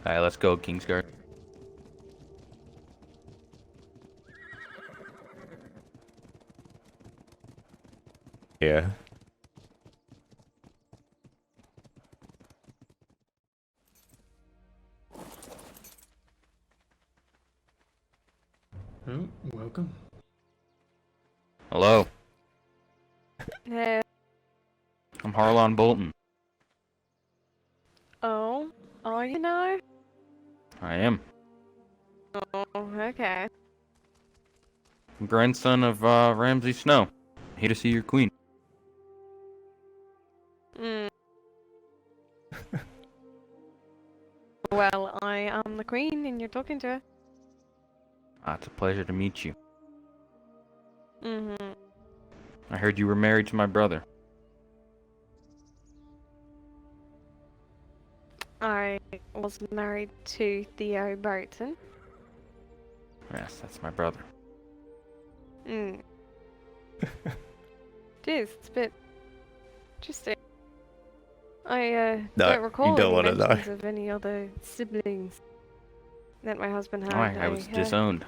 Alright, let's go, Kingsguard. Yeah. Oh, welcome. Hello, Hey. I'm Harlan Bolton. Oh, are you know? I am. Oh, okay. I'm grandson of Ramsay Snow. Here to see your queen. Mm. Well, I am the queen, and you're talking to her. It's a pleasure to meet you. Mm-hmm. I heard you were married to my brother. I was married to Theo Bolton. Yes, that's my brother. Mm. It's a bit interesting. I No, don't recall you don't any want to know. mentions of any other siblings that my husband had. I was disowned.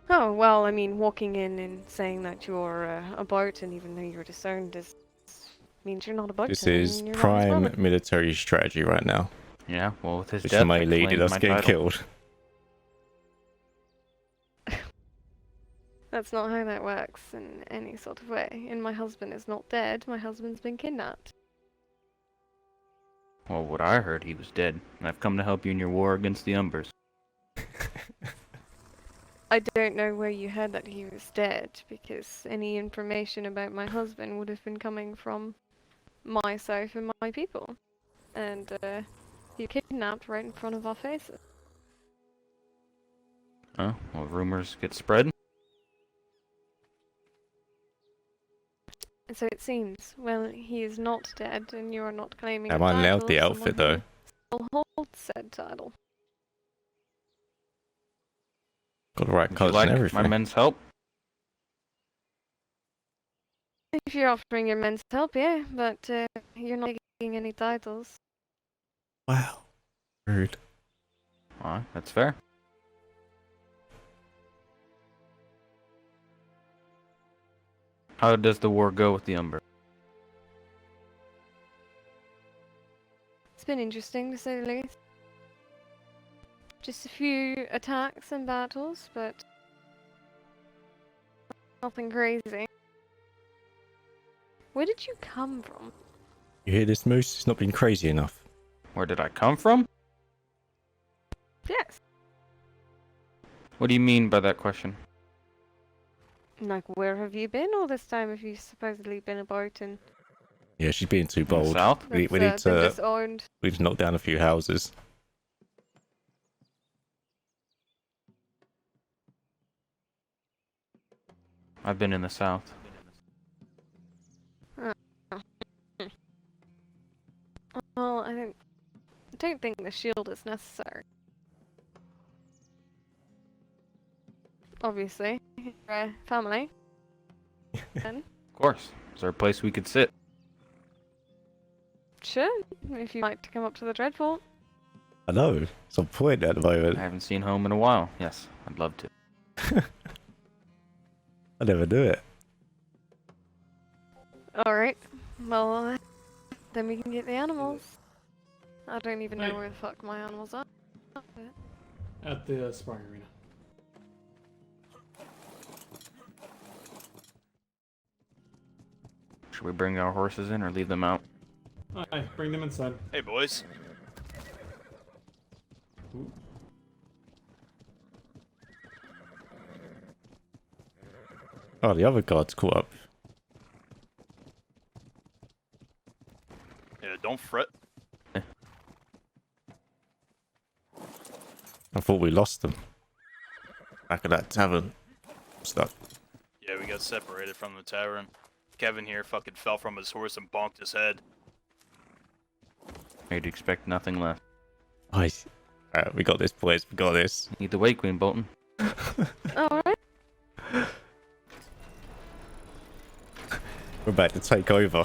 Oh, well, I mean, walking in and saying that you're a Bolton, even though you're disowned, means you're not a Bolton. This is and you're not his prime brother. military strategy right now, Yeah, well, with his which death, may I lead to claimed us my getting title. killed. That's not how that works in any sort of way. And my husband is not dead. My husband's been kidnapped. Well, what I heard, he was dead, and I've come to help you in your war against the Umbers. I don't know where you heard that he was dead, because any information about my husband would have been coming from myself and my people. And, he kidnapped right in front of our faces. Huh? Well, rumors get spread. And so it seems, well, he is not dead, and you are not claiming I a might title nailed the of outfit someone though. who still holds said title. Got the right Would you colours like and everything. my men's help? If you're offering your men's help, yeah, but you're not taking any titles. Wow. Rude. Alright, that's fair. How does the war go with the Umber? It's been interesting, to say the least. Just a few attacks and battles, but nothing crazy. Where did you come from? You hear this, Moose? It's not been crazy enough. Where did I come from? Yes. What do you mean by that question? Like, where have you been all this time if you've supposedly been a Bolton? Yeah, she's being too In the bold. south? We That's, need been to disowned. knock down a few houses. I've been in the south. Well, I don't think the shield is necessary. Obviously, you're a family. Then, Of course. Is there a place we could sit? sure, if you'd like to come up to the Dreadfort. I know. It's on point at the moment. I haven't seen home in a while. Yes, I'd love to. I never do it. Alright, well, then we can get the animals. I don't even know Hey. where the fuck my animals are. At the sparring arena. Should we bring our horses in or leave them out? Alright, bring them inside. Hey, boys. Ooh. Oh, the other guard's caught up. Yeah, don't fret. I thought we lost them. Back at that tavern. Stuck. Yeah, we got separated from the tavern. Kevin here fucking fell from his horse and bonked his head. I'd expect nothing less. Nice. Alright, we got this, boys. We got this. Lead the way, Queen Bolton. Alright. We're about to take over.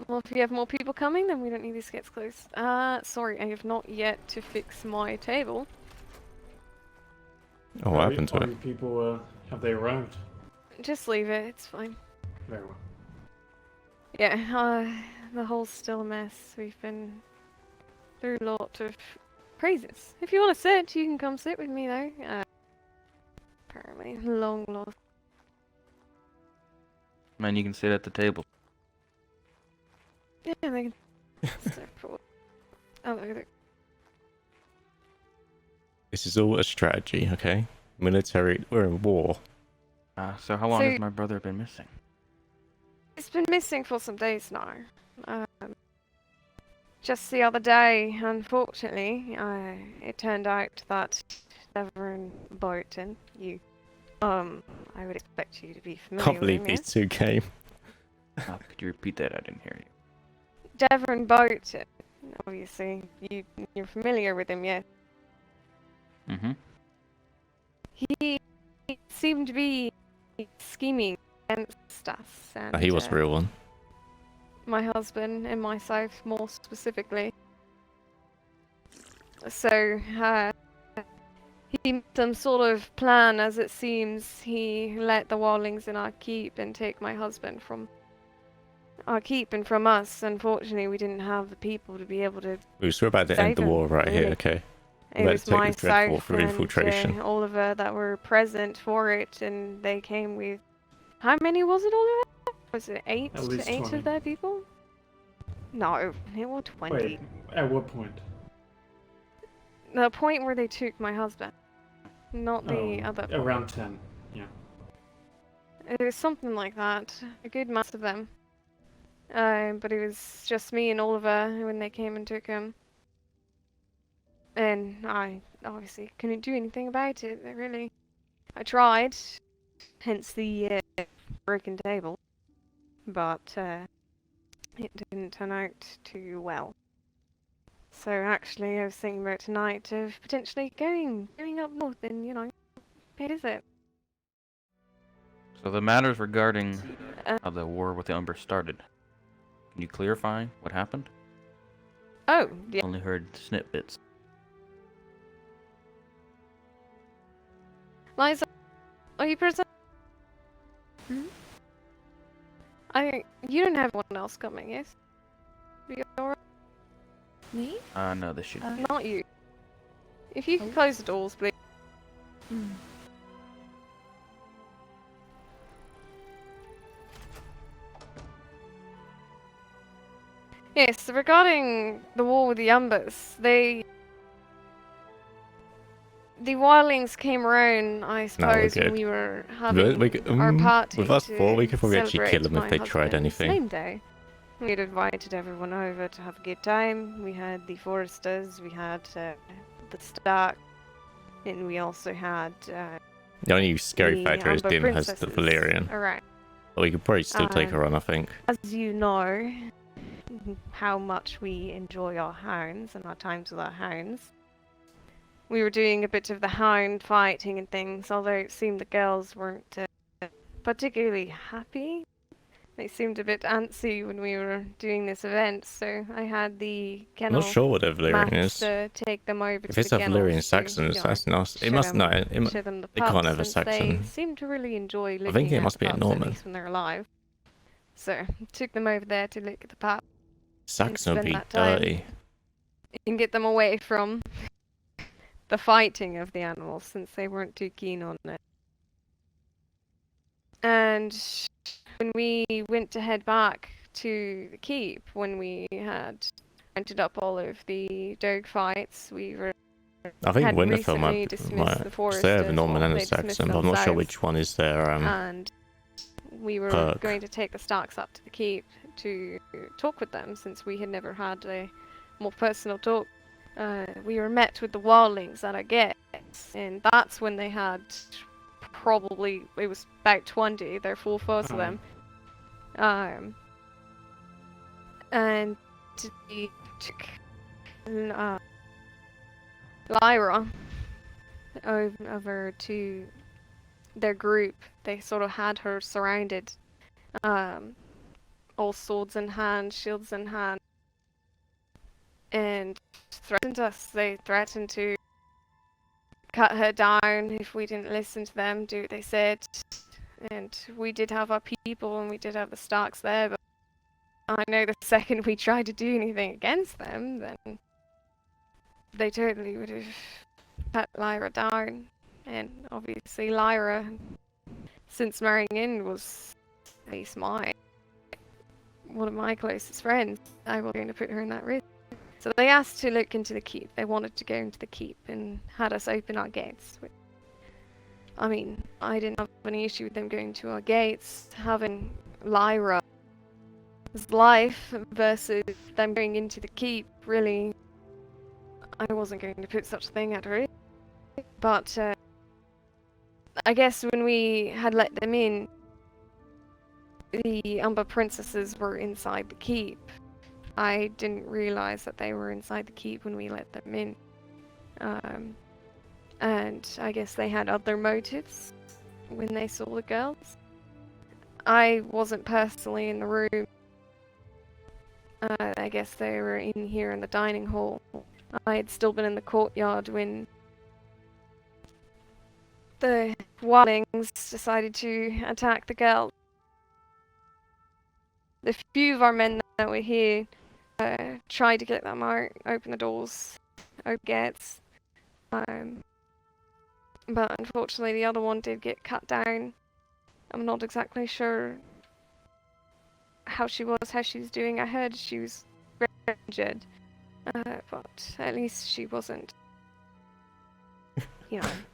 Well, if you have more people coming, then we don't need these gates closed. Sorry, I have not yet to fix my table. Oh, what happened to All it? you people, have they arrived? Just leave it, it's fine. Very well. Yeah, the hole's still a mess. We've been through a lot of crazes. If you want to sit, you can come sit with me, though. Apparently, long lost. Man, you can sit at the table. Yeah, they can sit for... Oh, look. This is all a strategy, okay? Military, we're in war. So how long So- has my brother been missing? It's been missing for some days now. Just the other day, unfortunately, it turned out that Reverend Bolton, I would expect you to be familiar Can't with believe him, these yes? two came. Could you repeat that? I didn't hear you. Reverend Bolton, obviously, you're familiar with him, yes? Mm-hmm. He seemed to be scheming against us, and Oh, he was a real one. my husband and myself more specifically. So, he made some sort of plan, as it seems. He let the wildlings in our keep and take my husband from our keep and from us. Unfortunately, we didn't have the people to be able to. We're about to end the Save him, war right here, really. okay? It Let's was take the Dreadfort myself for and infiltration. Oliver that were present for it, and they came with. How many was it, Oliver? Was it eight? At least 8 20. of their people? No, it was 20. Wait, at what point? The point where they took my husband, not the Oh, other. point. around 10. Yeah. It was something like that. A good mass of them. But it was just me and Oliver when they came and took him. And I obviously couldn't do anything about it, really. I tried, hence the broken table. But it didn't turn out too well. So actually, I was thinking about tonight of potentially going up north and, pay a visit. So the matters regarding Uh, how the war with the Umber started. Can you clarify what happened? Oh, yeah. Only heard snippets. Liza, are you present? You don't have one else coming, yes? You alright? Me? No, this should. Not you. If you can close the doors, please. Yes, regarding the war with the Umbers, the wildlings came around, I suppose, when good. we were But having we could- our party with us to four, we could probably actually celebrate kill them if my they tried husband's anything. name day. We had invited everyone over to have a good time. We had the Foresters, we had the Stark, and we also had The only scary the factor is Umber Dim has the princesses Valerian. around. But we could probably still take her on, I think. As you know, how much we enjoy our hounds and our times with our hounds. We were doing a bit of the hound fighting and things, although it seemed the girls weren't particularly happy. They seemed a bit antsy when we were doing this event, so I had the I'm kennel not sure what a Valerian Max is. take them over If to it's the a Valerian kennels to, Saxon, that's nice. It must no. show them the it can't pups, have a since they Saxon. seem to really enjoy looking think it at must the be a pups, Norman. at least when they're alive. So took them over there to look at the pups. Saxon would spend be that time. dirty. And get them away from the fighting of the animals, since they weren't too keen on it. And when we went to head back to the keep, when we had rented up all of the dog fights, we were I think had Winterfell recently might dismissed the say Foresters, a Norman and they a dismissed Saxon, but I'm not sure themselves, which one is their and we were perk. going to take the Starks up to the keep to talk with them, since we had never had a more personal talk. We were met with the wildlings at our gates, and that's when they had probably, it was about 20, there are 4 foes of them. And they took Lyra over to their group. They sort of had her surrounded. all swords in hand, shields in hand, and threatened us. They threatened to cut her down if we didn't listen to them, do what they said. And we did have our people and we did have the Starks there, but I know the second we tried to do anything against them, then they totally would have cut Lyra down. And obviously Lyra, since marrying in, was at least one of my closest friends. I was going to put her in that risk. So they asked to look into the keep. They wanted to go into the keep and had us open our gates. I mean, I didn't have any issue with them going to our gates. Having Lyra's life versus them going into the keep, really, I wasn't going to put such a thing at risk. But I guess when we had let them in, the Umber Princesses were inside the keep. I didn't realize that they were inside the keep when we let them in. And I guess they had other motives when they saw the girls. I wasn't personally in the room. I guess they were in here in the dining hall. I had still been in the courtyard when the wildlings decided to attack the girls. The few of our men that were here tried to get them out, open the doors, open gates. But unfortunately the other one did get cut down. I'm not exactly sure how she was doing. I heard she was very injured. But at least she wasn't,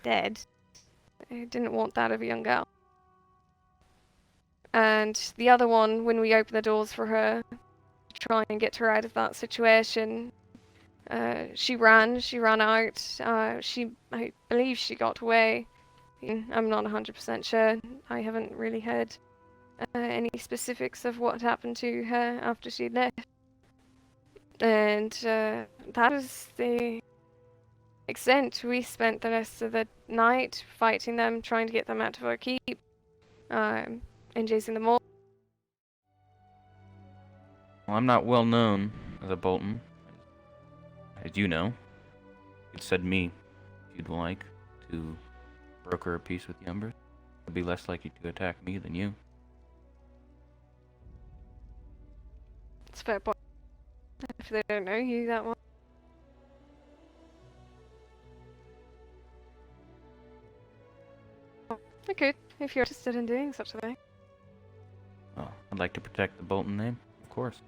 dead. I didn't want that of a young girl. And the other one, when we opened the doors for her, to try and get her out of that situation, she ran out. I believe she got away. I'm not 100% sure. I haven't really heard any specifics of what happened to her after she left. And that is the extent. We spent the rest of the night fighting them, trying to get them out of our keep, and chasing them all. Well, I'm not well known as a Bolton. As you know, you'd said me if you'd like to broker a peace with the Umbers. I'd be less likely to attack me than you. It's a fair point. If they don't know you that well. I could, if you're interested in doing such a thing. Well, I'd like to protect the Bolton name, of course.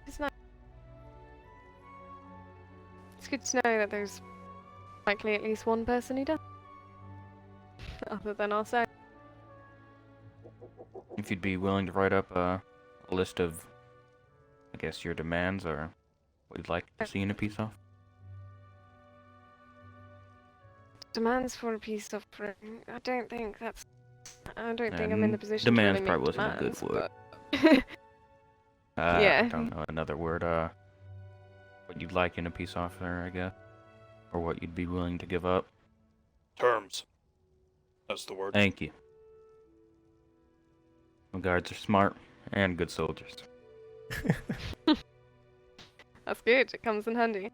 It's nice. It's good to know that there's likely at least one person who does. Other than ourselves. If you'd be willing to write up a list of, I guess, your demands or what you'd like to see in a peace offering. Demands for a peace offering. I don't think I'm in the position demands to really probably make wasn't demands, a good word. Yeah. I don't know another word. What you'd like in a peace offering, I guess, or what you'd be willing to give up. Terms. That's the word. Thank you. My guards are smart and good soldiers. That's good. It comes in handy.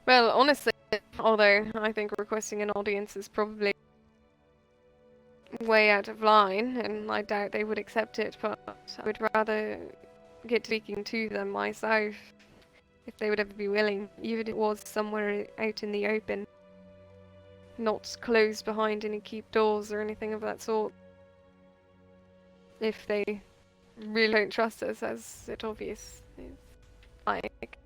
Well, honestly, although I think requesting an audience is probably way out of line, and I doubt they would accept it, but I would rather get speaking to them myself, if they would ever be willing, even if it was somewhere out in the open, not closed behind any keep doors or anything of that sort. If they really don't trust us, as it obvious is like.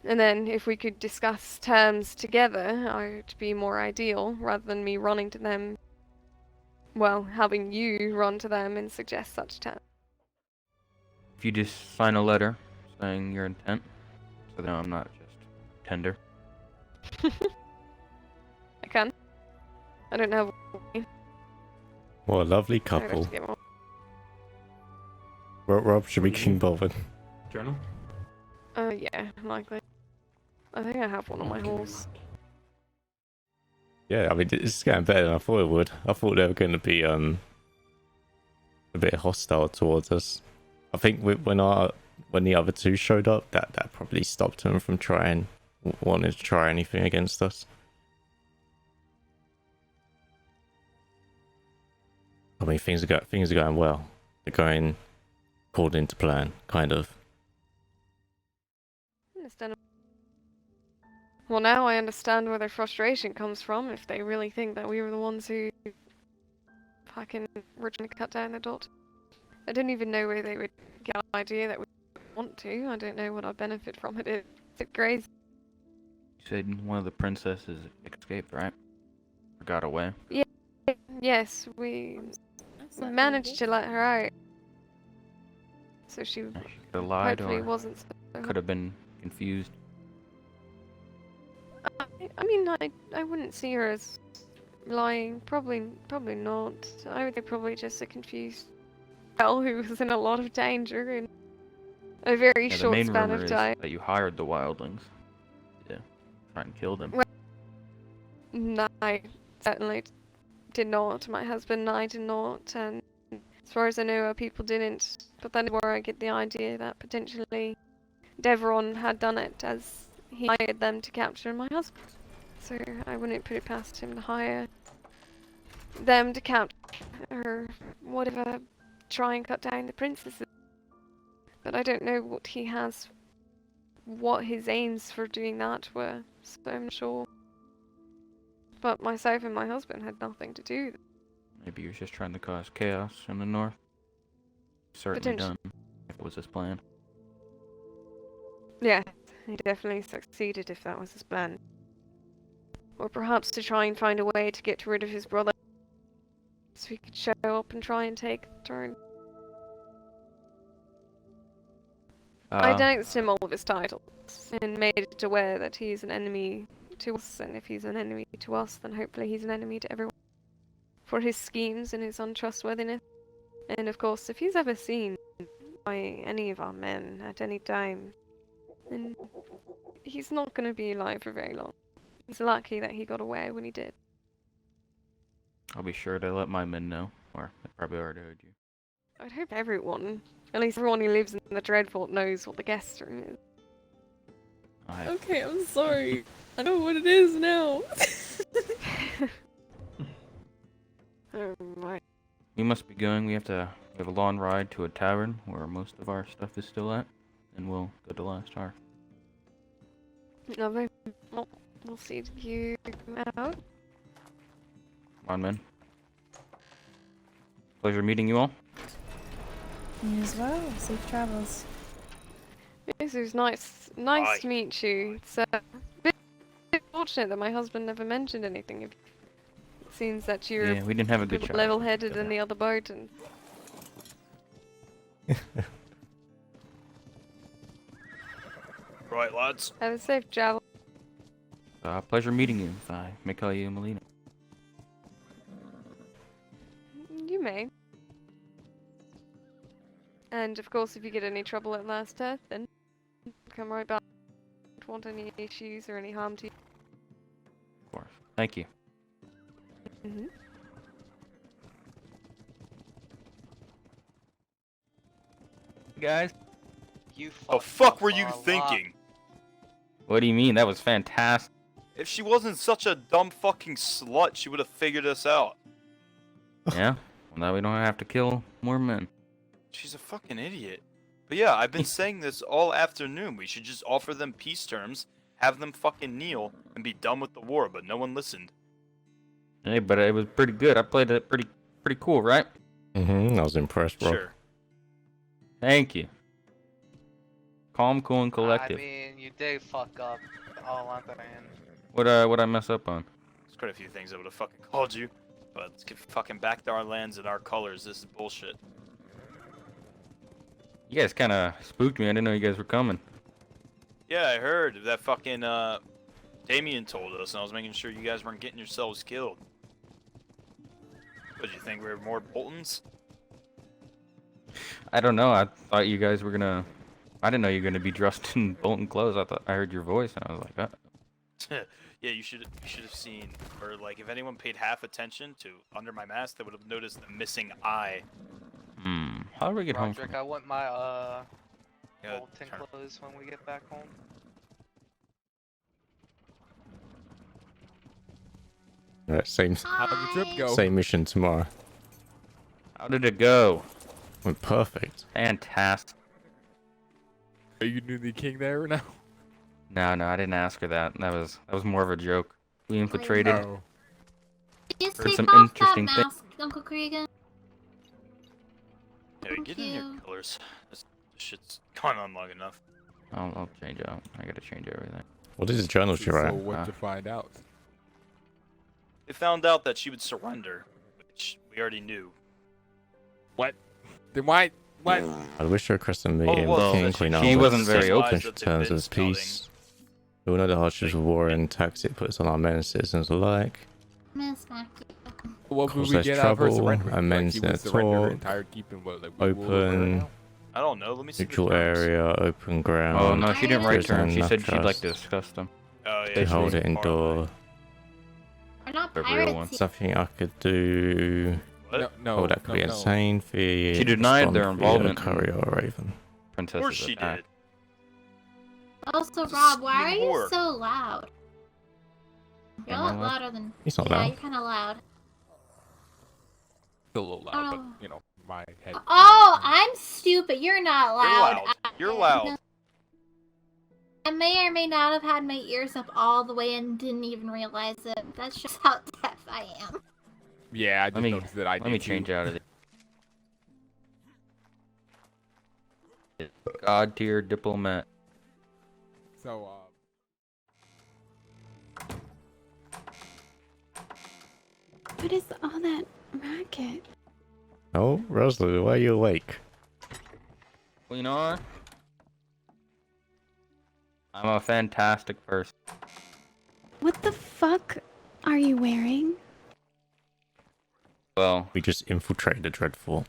And then if we could discuss terms together, it would be more ideal, rather than me running to them, well, having you run to them and suggest such terms. If you just sign a letter saying your intent, so that I'm not just tender. I can. I don't have one. What a lovely I'd have couple. to get one. Rob should be King Bolton. Journal? Yeah, likely. I think I have one on my horse. Yeah, I mean, it's getting better than I thought it would. I thought they were going to be a bit hostile towards us. I think when the other two showed up, that probably stopped them from wanting to try anything against us. I mean, things are going well. They're going according to plan, kind of. Understandable. Well, now I understand where their frustration comes from, if they really think that we were the ones who fucking were trying to cut down the dot. I don't even know where they would get the idea that we want to. I don't know what our benefit from it is. It's crazy. You said one of the princesses escaped, right? Or got away. Yes, we managed to let her out. So she She could have lied hopefully or wasn't so could have been confused. I mean, I wouldn't see her as lying. Probably not. I would say probably just a confused girl who was in a lot of danger in a very Yeah, the short main span rumor of is time. that you hired the wildlings. Yeah, try and kill them. Well, no, I certainly did not. My husband and I did not, and as far as I know, our people didn't. But then where I get the idea that potentially Devron had done it, as he hired them to capture my husband. So I wouldn't put it past him to hire them to capture or whatever, try and cut down the princesses. But I don't know what his aims for doing that were, so I'm not sure. But myself and my husband had nothing to do with it. Maybe he was just trying to cause chaos in the north. Certainly done, if it was his plan. Yeah, he definitely succeeded if that was his plan. Or perhaps to try and find a way to get rid of his brother, so he could show up and try and take the throne. I denounced him all of his titles and made it aware that he's an enemy to us, and if he's an enemy to us, then hopefully he's an enemy to everyone. For his schemes and his untrustworthiness. And of course, if he's ever seen by any of our men at any time, then he's not going to be alive for very long. He's lucky that he got away when he did. I'll be sure to let my men know, or they probably already heard you. I'd hope everyone, at least everyone who lives in the Dreadfort, knows what the guest room is. Okay, I'm sorry. I know what it is now. Oh my. We must be going. We have a long ride to a tavern where most of our stuff is still at, and we'll go to Last Hour. Lovely. Well, we'll see you out. Come on, men. Pleasure meeting you all. You as well. Safe travels. This is nice Bye. to meet you. It's a bit fortunate that my husband never mentioned anything. It seems that you're Yeah, we didn't have a good shot. level-headed in the other boat, and Right, lads. have a safe travel. Pleasure meeting you. If I may call you Melina. You may. And of course, if you get any trouble at Last Earth, then come right back. Don't want any issues or any harm to you. Of course. Thank you. Mm-hmm. Guys. You The fucked fuck up were you our lot. thinking? What do you mean? That was fantastic. If she wasn't such a dumb fucking slut, she would have figured us out. Yeah? Well, now we don't have to kill more men. She's a fucking idiot. But yeah, I've been saying this all afternoon. We should just offer them peace terms, have them fucking kneel, and be done with the war, but no one listened. Hey, but it was pretty good. I played it pretty cool, right? I was impressed, bro. Sure. Thank you. Calm, cool, and collective. I mean, you did fuck up all on the end. What I mess up on? There's quite a few things I would have fucking called you, but let's get fucking back to our lands and our colors. This is bullshit. You guys kind of spooked me. I didn't know you guys were coming. Yeah, I heard that fucking Damien told us, and I was making sure you guys weren't getting yourselves killed. What, did you think we were more Boltons? I don't know. I thought you guys were gonna. I didn't know you were gonna be dressed in Bolton clothes. I heard your voice, and I was like, Yeah, you should have seen, or like if anyone paid half attention to under my mask, they would have noticed the missing eye. How do we get home Roderick, from I want my Yeah, Bolton turn- clothes when we get back home. Alright, same How did the trip go? same mission tomorrow. How did it go? Went perfect. Fantastic. Are you new to the king there or no? No, I didn't ask her that. That was more of a joke. We infiltrated. Oh. Just Heard take some off interesting that things. mask, Uncle Cregan. Yeah, Thank get in your you. colors. This shit's gone on long enough. I'll change out. I gotta change everything. What is the journal she So write? what to find out? They found out that she would surrender, which we already knew. What? Then why? What? I wish her across the All it meeting was with was King that and Queen she She Albert. wasn't very symbolized open. that they've Terms been of scouting. peace. We will know the hardships of war and tax it puts on our men and citizens alike. Miss Mackie. What would Cause we less get out of her trouble, surrendering? amends Like, she their would surrender her talk, entire keep and what? Like, we will her Open, now? I don't know. Let me see. the neutral terms. area, open ground. Oh no, she didn't write There's terms. She enough said she'd like trust. to discuss them. Oh yeah. They hold she's it indoor. We're not The real pirates. one. Something I could do. What? No, Oh, that could be no. insane for you. She denied their Respond via involvement in- Courier or Raven. Of Princess's course she attack. did. Also, It's a Rob, why are scheming you whore. so loud? You're a Am I lot loud? louder than. He's not yeah, loud. you're kind of loud. Still a little loud, Oh. but you know, my head. Oh, I'm stupid. You're not You're loud. loud. You're loud. I may or may not have had my ears up all the way and didn't even realize it. That's just how deaf I am. Yeah, I just Let me noticed that I let me did change too. out of it. God tier diplomat. So, What is all that racket? Oh, Rosalie, why are you awake? Well, you know what? I'm a fantastic person. What the fuck are you wearing? Well, We just infiltrated Dreadfort.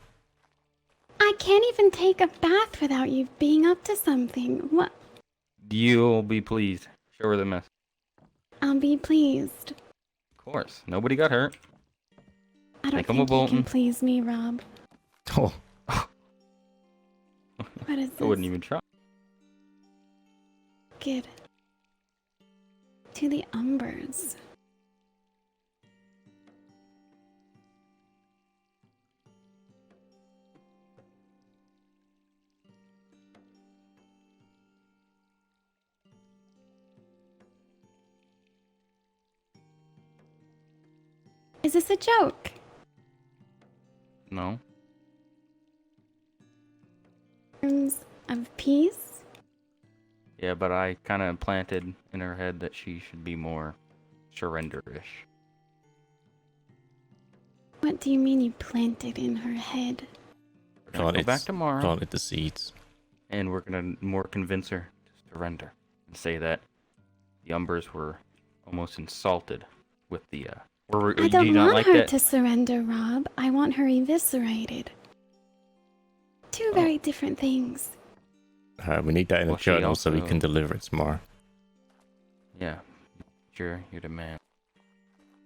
I can't even take a bath without you being up to something. What? you'll be pleased. Show her the mess. I'll be pleased. Of course. Nobody got hurt. I don't Think I'm a think you Bolton. can please me, Rob. Oh, What is this? I wouldn't even try. Good. To the Umbers. Is this a joke? No. Terms of peace? Yeah, but I kind of planted in her head that she should be more surrender-ish. What do you mean you planted in her head? We're gonna go Planted- back tomorrow, planted the seeds. and we're gonna more convince her to surrender and say that the Umbers were almost insulted with the. Or I do you don't not want like her that? to surrender, Rob. I want her eviscerated. Two very different things. We need that in Well, the she journal so we also- can deliver it tomorrow. Yeah, sure, you're the man.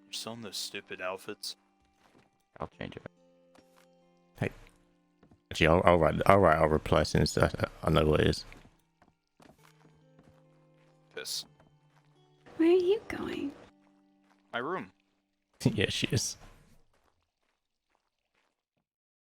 You're selling those stupid outfits. I'll change it. Actually, I'll write our reply as soon as I know what it is. Piss. Where are you going? My room. Yeah, she is.